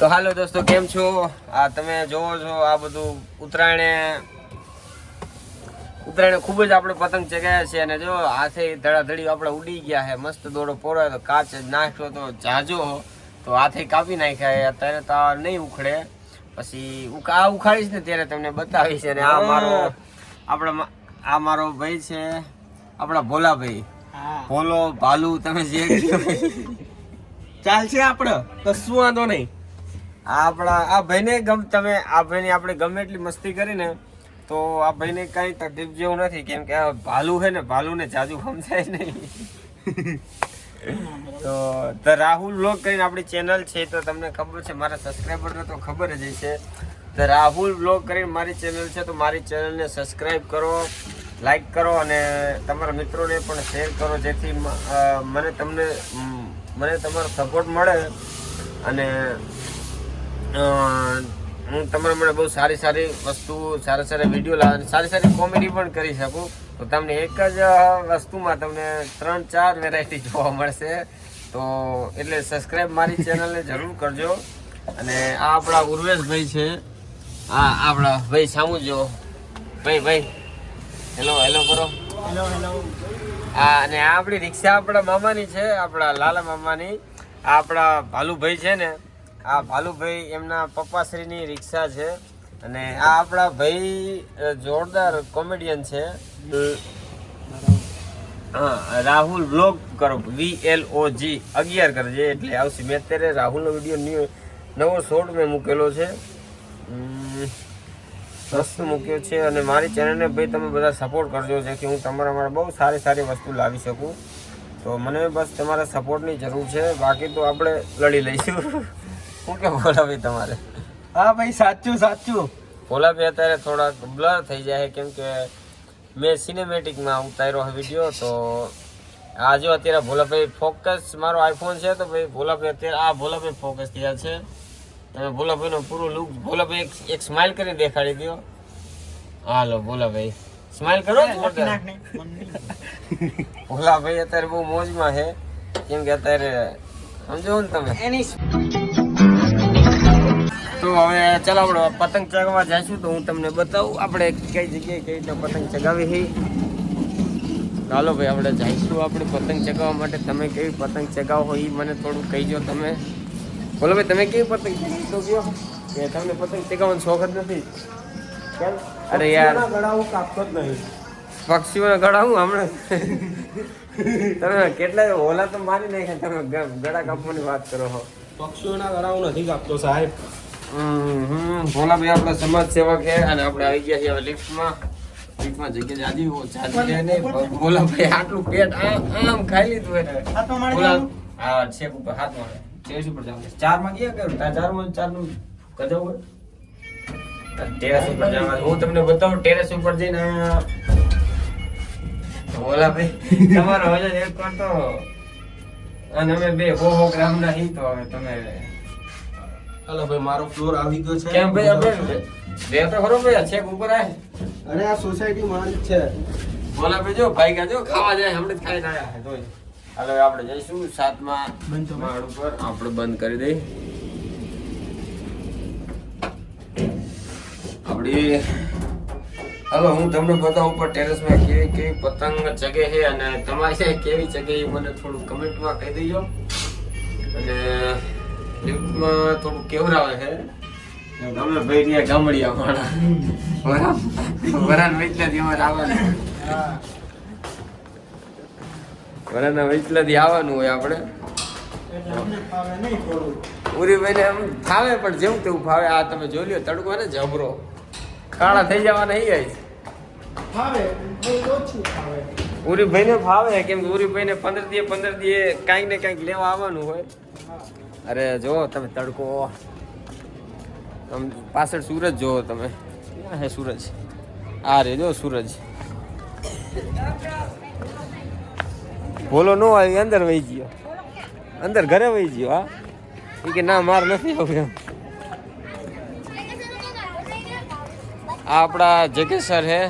તો હાલો દોસ્તો, કેમ છો? આ તમે જોવો છો આ બધું ઉત્તરાયણે ખૂબ જ આપણે પતંગ ચગાવ્યા છે અને જો હાથે ધડાધડી આપણે ઉડી ગયા છે. મસ્ત દોડો પોરાયો તો કાચ નાખ્યો તો જાજો તો હાથે કાપી નાખ્યા. અત્યારે તો નહીં ઉખડે, પછી આ ઉખાડીશ ને ત્યારે તમને બતાવીશ. અને આ મારો ભાઈ છે, આપણા ભોલાભાઈ. ભોલો ભાલુ તમે જે ચાલશે આપણે કશું વાંધો નહીં. આ ભાઈને તમે આ ભાઈને આપણે ગમે એટલી મસ્તી કરીને તો આ ભાઈને કઈ તકલીફ જેવું નથી, કેમ કે આ ભાલુ છે ને, ભાલુને જાજુ સમજાય નહીં. તો રાહુલ વ્લોગ કરીને આપણી ચેનલ છે, તો તમને ખબર છે, મારા સબસ્ક્રાઈબરને તો ખબર જ હશે. તો રાહુલ વ્લોગ કરીને મારી ચેનલ છે, તો મારી ચેનલને સબસ્ક્રાઈબ કરો, લાઈક કરો અને તમારા મિત્રોને પણ શેર કરો, જેથી મને તમારો સપોર્ટ મળે અને હું તમારા માટે બહુ સારી વસ્તુ, સારા વિડીયો લાવે, સારી કોમેડી પણ કરી શકું. તો તમને એક જ વસ્તુમાં તમને 3-4 વેરાયટી જોવા મળશે. તો એટલે સબસ્ક્રાઈબ મારી ચેનલને જરૂર કરજો. અને આ આપણા ઉર્વેશભાઈ છે, આ આપણા ભાઈ સામુ જો ભાઈ હેલો કરો. હા, અને આ આપણી રિક્ષા આપણા મામાની છે, આપણા લાલા મામાની. આ આપણા ભાલુભાઈ છે ને, આ ભાલુભાઈ એમના પપ્પાશ્રીની રિક્ષા છે. અને આ આપણા ભાઈ જોરદાર કોમેડિયન છે. હા, રાહુલ વ્લોગ કરો, VLOG 11 કરજે એટલે આવશે. મેં અત્યારે રાહુલનો વિડીયો નવો શોર્ટ મેં મૂકેલો છે, મસ્ત મૂક્યો છે. અને મારી ચેનલને ભાઈ તમે બધા સપોર્ટ કરજો, જેથી હું તમારા માટે બહુ સારી વસ્તુ લાવી શકું. તો મને બસ તમારા સપોર્ટની જરૂર છે, બાકી તો આપણે લડી લઈશું. શું કે ભોલાભાઈ તમારે? હા ભાઈ, સાચું ભોલાભાઈ અત્યારે થોડાક બ્લર થઈ જાય, કેમ કે મેં સિનેમેટિકમાં ઉતાર્યો વિડીયો. તો આ જો અત્યારે ભોલાભાઈ ફોકસ, મારો આઈફોન છે, તો ભાઈ ભોલાભાઈ અત્યારે ભોલાભાઈ ફોકસ થયા છે. તમે ભોલાભાઈનો પૂરો લુક, ભોલાભાઈ એક સ્માઇલ કરીને દેખાડી દો. હાલો ભોલાભાઈ, સ્માઇલ કરો. ભોલાભાઈ અત્યારે બહુ મોજમાં છે, કેમ કે અત્યારે સમજો ને તમે. તો હવે ચાલો આપણે પતંગ ચગાવવા જઈશું, તો હું તમને બતાવું આપણે કઈ જગ્યાએ કઈ રીતે પતંગ ચગાવી છે. ચાલો ભાઈ, આપણે જઈશું આપણે પતંગ ચગાવવા માટે. તમે કેવી પતંગ ચગાવો એ મને થોડું કહીજો. તમે બોલો ભાઈ, તમે કેવી પતંગ તો કહો કે તમને પતંગ ચગાવવાનો શોખ જ નથી? કેમ? અરે યાર, ગળાવું કાપતો જ નહીં. પક્ષીઓને ગળાવું હમણાં તમે કેટલા ઓલા તો મારી નાખ્યા, તમે ગળા કાપવાની વાત કરો છો. પક્ષીઓના ગળાવું નથી કાપતો સાહેબ. ભોલાભાઈ આપણા સમાજ સેવક છે અને આપણે આવી ગયા છીએ હવે લિફ્ટમાં જગ્યા જાજી નહીં. ભોલાભાઈ આટલું પેટ આમ ખાઈ લીધું હોય. હા, છેક ઉપર હાથમાં ટેરેસ ઉપર જાવ. 4 માં ગયા કરું 4 નું કજાવ હોય ટેરેસ ઉપર જવાનું. હું તમને બતાવું ટેરેસ ઉપર જઈને. ભોલાભાઈ તમારો વજન એક કરતો અને અમે 200 ગ્રામના હી. તો હવે તમે હાલો ભાઈ, મારો ફ્લોર આવી ગયો છે. કેમ ભાઈ? આપણે બે તો ખરો ભાઈ, છેક ઉપર આય. અને આ સોસાયટી મારી જ છે. ભોલાભાઈ જો ભાઈ જો ખાવા જાય, હમણાં જ ખાઈને આવ્યા છે. જોઈ હાલો આપણે જઈશું 7મા માળ ઉપર. આપણે બંધ કરી દઈ આપડી. હાલો હું તમને બતાવું ઉપર ટેરેસમાં કેવી પતંગ ચગે છે અને તમારી છે કેવી ચગે એ મને થોડું કમેન્ટમાં કહી દેજો. અને લિફ્ટમાં થોડું કેવરાવે છે. તમે ભાઈ રહ્યા ગામડિયા માણા વરાન વેચલાથી અમારે આવવાનું. વરાના વેચલાથી આવવાનું હોય આપણે. ઉરીભાઈને એમ ફાવે, પણ જેવું તેવું ફાવે. આ તમે જોઈ લ્યો તડકો ને જબરો, કાળા થઈ જવાના અહીં ઉરીભાઈને ફાવે, કેમ કે ઉરીભાઈને 15 દીએ કાંઈક ને કાંઈક લેવા આવવાનું હોય. અરે જો તમે તડકો, પાછળ સૂરજ જોવો તમે. ક્યાં હે સૂરજ? આ રે જો સૂરજ. બોલો નો આવી, અંદર વહી ગયો, અંદર ઘરે વહી ગયો. હા, એ કે ના માર નથી આવું એમ. આ આપણા જગેશ સર હે.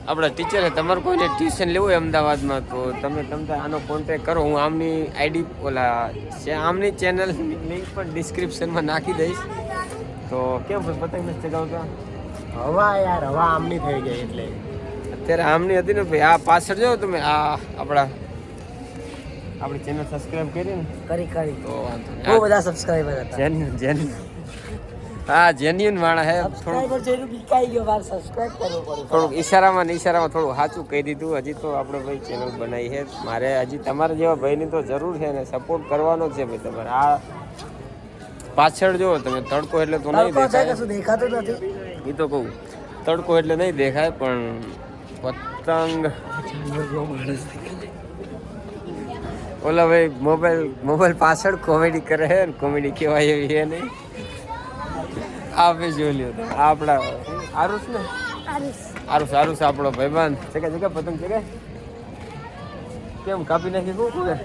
આપણા ટીચર છે. તમારે કોઈને ટ્યુશન લેવું હોય અમદાવાદમાં તો તમે આનો કોન્ટેક્ટ કરો. હું આમની આઈડી આમની ચેનલ લિંક પણ ડિસ્ક્રિપ્શનમાં નાખી દઈશ. તો કેમ પતંગ નથી ચગાવતા? હવા યાર, હવા આમની થઈ ગઈ એટલે અત્યારે આમની હતી ને ભાઈ. આ પાછળ જો તમે આપણી ચેનલ સબસ્ક્રાઇબ કરી ને કરી તો વાંધો નહીં. બહુ બધા સબસ્ક્રાઇબર હતા. જેન્યુન હા જેન્યુન માણસ હે. સબસ્ક્રાઇબર જેનું બીકાઈ ગયો, બાર સબસ્ક્રાઇબ કરવો પડે. થોડુંક ઈશારામાં થોડું સાચું કહી દીધું. હજી તો આપણે ભાઈ ચેનલ બનાવી છે. મારે હજી તમારા જેવા ભાઈની તો જરૂર છે ને સપોર્ટ કરવાનો છે ભાઈ તમારે. આ પાછળ જો તમે તડકો એટલે તો નહીં તડકો છે દેખાય. કશું દેખાતું નથી. એ તો કહું તડકો એટલે નહીં દેખાય પણ પતંગ ઓલા ભાઈ મોબાઈલ પાછળ કોમેડી કરે છે ને કોમેડી કહેવાય એવી છે નહીં. આ ભાઈ જોઈ લ્યો તમે. આ આપણા આરુષ ને આરુષ આપણો ભાઈબંધ જગા પતંગ જગાય કેમ કાપી નાખી શું કરે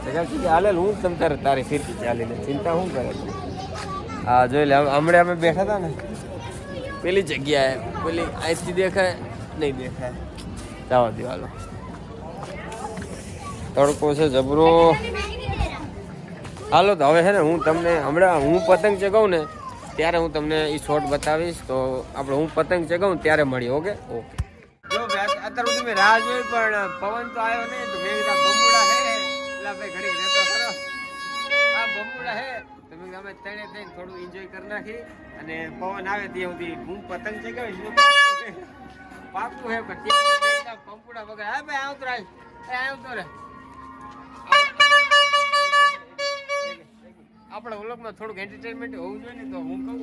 જગા કે હાલે હું તમ તારી ફીરકી ચાલીને ચિંતા શું કરે. હા જોઈ લે. હમણાં અમે બેઠા હતા ને પેલી જગ્યાએ પેલી અહીંથી દેખાય નહીં દેખાય જવા દો હાલો. તડકો છે જબરો. હાલો તો હવે છે ને હું તમને હમણાં હું પતંગ ચગાવું ને ત્યારે હું તમને એ શોટ બતાવીશ. તો આપણે હું પતંગ ચગાવું ત્યારે મળીએ. ઓકે જો અત્યાર સુધી મેં રાહ જોઈ પણ પવન તો આવ્યો નહીં. તો મેં કીધા બમુડા હે એટલે ભાઈ ઘડી રહેતો ખરો. આ બમુડા હે તો મેં અમે તણે થોડું એન્જોય કરી નાખી અને પવન આવે ત્યાં સુધી હું પતંગ ચગાવીશ. પાકું હે પણ ત્યાં પંપુડા વગર હા ભાઈ આવતો રાય આવતો રે. આપણા વ્લોગમાં થોડુંક એન્ટરટેનમેન્ટ હોવું જોઈએ ને. તો હું કહું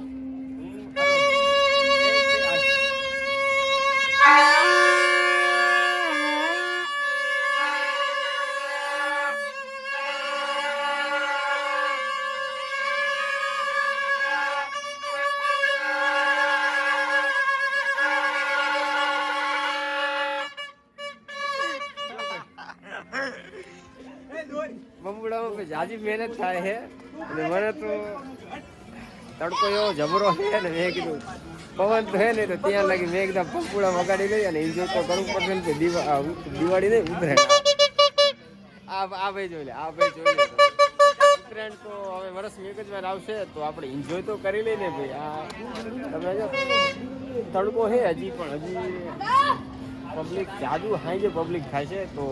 બમુડામાં જાજી મહેનત થાય છે અને મને તો તડકો એવો જબરો છે ને મેં કીધું પવન તો હે ને તો ત્યાં લાગી મેં એકદમ પંપુડા વગાડી લઈ અને એન્જોય તો કરવું પડશે ને. દિવાળી નહીં ઉત્તરાયણ. આ ભાઈ જોઈ લે ઉત્તરાયણ તો હવે વર્ષમાં એક જ વાર આવશે તો આપણે એન્જોય તો કરી લઈએ ને ભાઈ. આ તમે જો તડકો છે હજી પબ્લિક જાદુ હાઈ જે પબ્લિક થાય છે. તો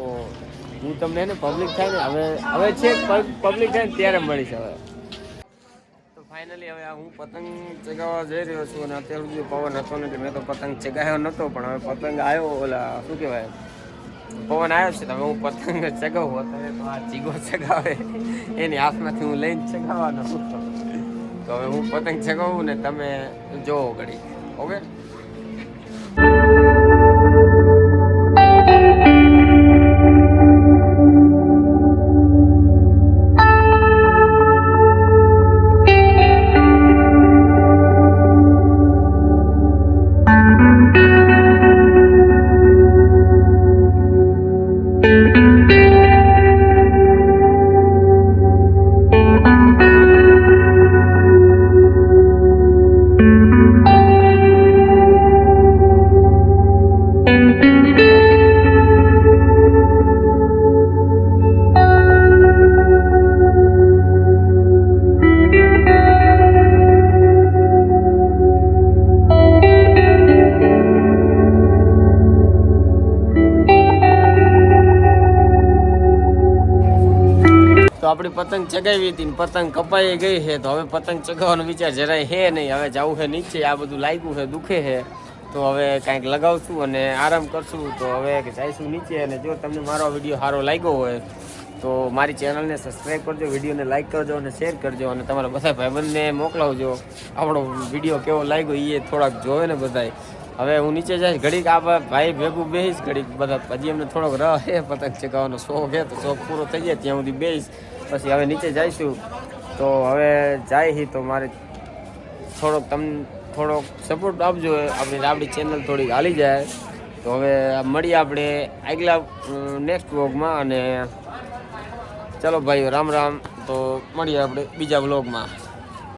હું તમને ને પબ્લિક થાય ને હવે છે પબ્લિક થાય ને ત્યારે મળીશ. હવે તો ફાઇનલી હવે હું પતંગ ચગાવવા જઈ રહ્યો છું અને અત્યાર સુધી પવન હતો ને મેં તો પતંગ ચગાવ્યો નહોતો પણ હવે પતંગ આવ્યો ઓલા શું કહેવાય પવન આવ્યો છે તો હવે હું પતંગ ચગાવું. અત્યારે તો આ ચીગો ચગાવે એની હાથમાંથી હું લઈને ચગાવવાનો. તો હવે હું પતંગ ચગાવું ને તમે જોવો ઘડી. ઓકે તો આપણી પતંગ ચગાવી હતી ને પતંગ કપાઈ ગઈ છે. તો હવે પતંગ ચગાવવાનો વિચાર જરાય છે નહીં. હવે જવું છે નીચે. આ બધું લાગ્યું છે દુખે છે તો હવે કાંઈક લગાવશું અને આરામ કરશું. તો હવે જઈશું નીચે. અને જો તમને મારો વિડીયો સારો લાગ્યો હોય તો મારી ચેનલને સબસ્ક્રાઈબ કરજો, વિડીયોને લાઈક કરજો અને શેર કરજો અને તમારા બધા ભાઈબંધને મોકલાવજો. આપણો વિડીયો કેવો લાગ્યો એ થોડાક જોવે ને બધાય. હવે હું નીચે જઈશ ઘડીક આ ભાઈ ભેગું બેસીશ ઘડીક બધા. હજી અમને થોડોક રહે પતંગ ચગાવવાનો શોખ છે તો શોખ પૂરો થઈ જાય ત્યાં સુધી બેસીશ. પછી હવે નીચે જઈશું. તો હવે જાય તો મારે થોડોક સપોર્ટ આપજો. આપણી ચેનલ થોડીક હાલી જાય. તો હવે મળીએ આપણે આગલા નેક્સ્ટ વ્લોગમાં. અને ચલો ભાઈઓ રામ રામ. તો મળીએ આપણે બીજા વ્લોગમાં.